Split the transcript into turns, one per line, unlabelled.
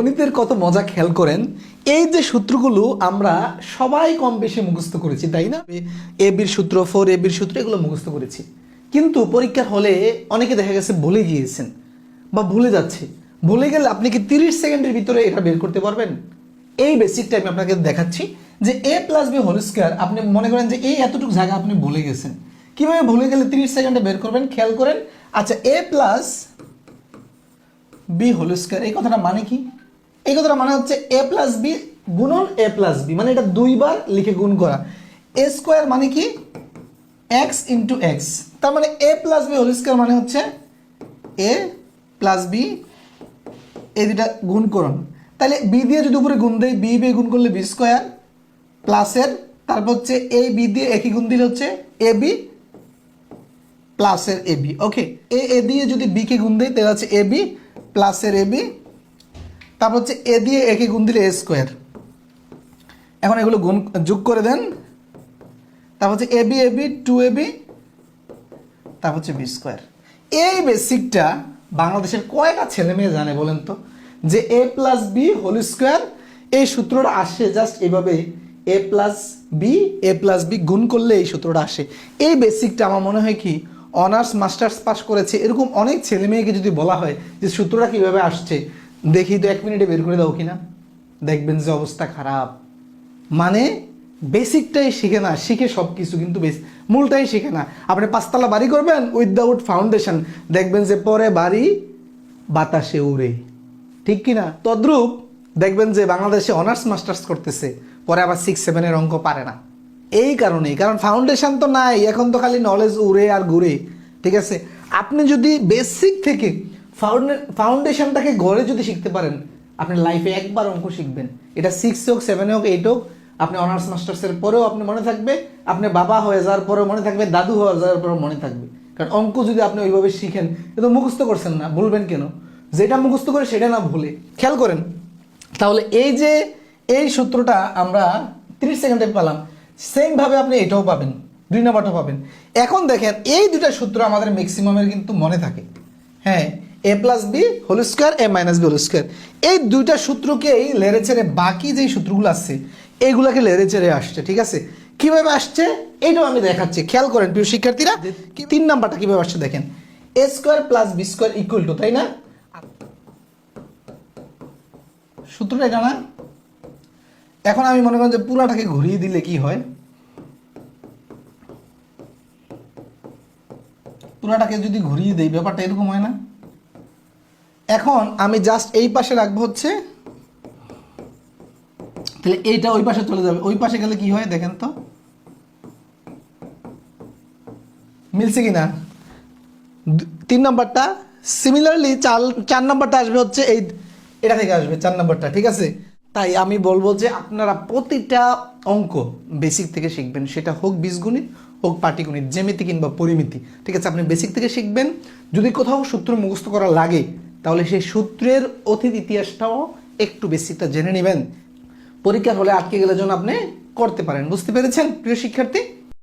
গণিতের কত মজা খেয়াল করেন। এই যে সূত্রগুলো আমরা সবাই কম বেশি মুখস্থ করেছি, তাই না? এ বির সূত্র, 4ab সূত্র, এগুলো মুখস্থ করেছি। কিন্তু পরীক্ষার হলে অনেকে দেখা গেছে ভুলে গিয়েছেন বা ভুলে যাচ্ছে। ভুলে গেলে আপনি কি 30 সেকেন্ডের ভিতরে এটা বের করতে পারবেন? এই বেসিকটা আমি আপনাকে দেখাচ্ছি যে a plus b whole square. আপনি মনে করেন যে এই এতটুকু জায়গা আপনি ভুলে গেছেন, কিভাবে ভুলে গেলে 30 সেকেন্ডে বের করবেন খেয়াল করেন। আচ্ছা, a plus b whole square, এই কথাটা মানে কি? এই কথাটা মানে হচ্ছে a প্লাস বি গুণন a প্লাস বি, মানে এটা দুইবার লিখে গুণ করা। a স্কোয়ার মানে কি? x into x. তার মানে a plus b whole square মানে হচ্ছে a প্লাস বি, এই দুটা গুণ করুন। তাহলে বি দিয়ে যদি উপরে গুণ দেয়, বি বি গুণ করলে বি স্কোয়ার প্লাসের, তারপর হচ্ছে এ বি দিয়ে একই গুণ দিলে হচ্ছে এ বি প্লাসের এ বি। ওকে, এ দিয়ে যদি বি কে গুণ দেয় তাহলে হচ্ছে এ বি প্লাসের এ বি, তারপর হচ্ছে এ দিয়ে একই গুণ দিলে এ স্কোয়ার। এখন এগুলো গুণ যোগ করে দেন, তারপর হচ্ছে এ বি 2ab, তারপর হচ্ছে বি স্কোয়ার। এই বেসিকটা বাংলাদেশের কয়টা ছেলে মেয়ে জানে বলেন তো, যে a plus b whole square এই সূত্রটা আসে জাস্ট এইভাবে, a প্লাস বি গুণ করলে এই সূত্রটা আসে। এই বেসিকটা আমার মনে হয় কি অনার্স মাস্টার্স পাস করেছে এরকম অনেক ছেলে মেয়েকে যদি বলা হয় যে সূত্রটা কীভাবে আসছে দেখি তো 1 মিনিটে বের করে দাও কিনা, দেখবেন যে অবস্থা খারাপ। মানে বেসিকটাই শিখে না, শিখে সব কিছু কিন্তু মূলটাই শিখে না। আপনি 5 তলা বাড়ি করবেন উইদাউট ফাউন্ডেশন, দেখবেন যে পরে বাড়ি বাতাসে উড়ে, ঠিক কিনা? তদ্রূপ দেখবেন যে বাংলাদেশে অনার্স মাস্টার্স করতেছে, পরে আবার 6-7 অঙ্ক পারে না। এই কারণেই, কারণ ফাউন্ডেশন তো নাই, এখন তো খালি নলেজ উড়ে আর ঘুরে। ঠিক আছে, আপনি যদি বেসিক থেকে ফাউন্ডেশনটাকে গড়ে যদি শিখতে পারেন, আপনি লাইফে একবার অঙ্ক শিখবেন। এটা 6 হোক 7 হোক 8 হোক, আপনি অনার্স মাস্টার্সের পরেও আপনি মনে থাকবে, আপনি বাবা হয়ে যাওয়ার পরেও মনে থাকবে, দাদু হয়ে যাওয়ার পরেও মনে থাকবে। কারণ অঙ্ক যদি আপনি ওইভাবে শিখেন, এটা মুখস্থ করছেন না, ভুলবেন কেন? যেটা মুখস্থ করে সেটা না ভুলে খেয়াল করেন। তাহলে এই যে এই সূত্রটা আমরা 30 সেকেন্ডে পেলাম, সেমভাবে আপনি এটাও পাবেন, 2 নাম্বারটাও পাবেন। এখন দেখেন এই দুটা সূত্র আমাদের ম্যাক্সিমামের কিন্তু মনে থাকে। হ্যাঁ, a plus b whole square, a minus b whole square, এই দুইটা সূত্রকেই লেড়ে চেড়ে বাকি যেই সূত্রগুলো আছে এইগুলোকে লেড়ে চেড়ে আসছে। ঠিক আছে, কিভাবে আসছে এইটাও আমি দেখাচ্ছি, খেয়াল করেন প্রিয় শিক্ষার্থীরা। 3 নাম্বারটা কিভাবে আসছে দেখেন, a square plus b square equal to, তাই না? সূত্রটা এটা না? এখন আমি মনে করেন যে পুরাটাকে ঘুরিয়ে দিলে কি হয়, পুরাটাকে যদি ঘুরিয়ে দেই ব্যাপারটা এরকম হয় না? এখন আমি জাস্ট এই পাশে রাখবো হচ্ছে, তাহলে এইটা ওই পাশে চলে যাবে, ওই পাশে গেলে কি হয় দেখেন তো, মিলছে কিনা? 3 নাম্বারটা সিমিলারলি 4 নাম্বারটা আসবে হচ্ছে এটা থেকে আসবে 4 নাম্বারটা। ঠিক আছে, তাই আমি বলবো যে আপনারা প্রতিটা অঙ্ক বেসিক থেকে শিখবেন, সেটা হোক বীজগণিত হোক পাটিগণিত, জ্যামিতি কিংবা পরিমিতি। ঠিক আছে, আপনি বেসিক থেকে শিখবেন। যদি কোথাও সূত্র মুখস্থ করা লাগে তাহলে সেই সূত্রের অতীত ইতিহাসটাও একটু বেসিকটা জেনে নেবেন, পরীক্ষার হলে আটকে গেলে যেন আপনি করতে পারেন। বুঝতে পেরেছেন প্রিয় শিক্ষার্থী?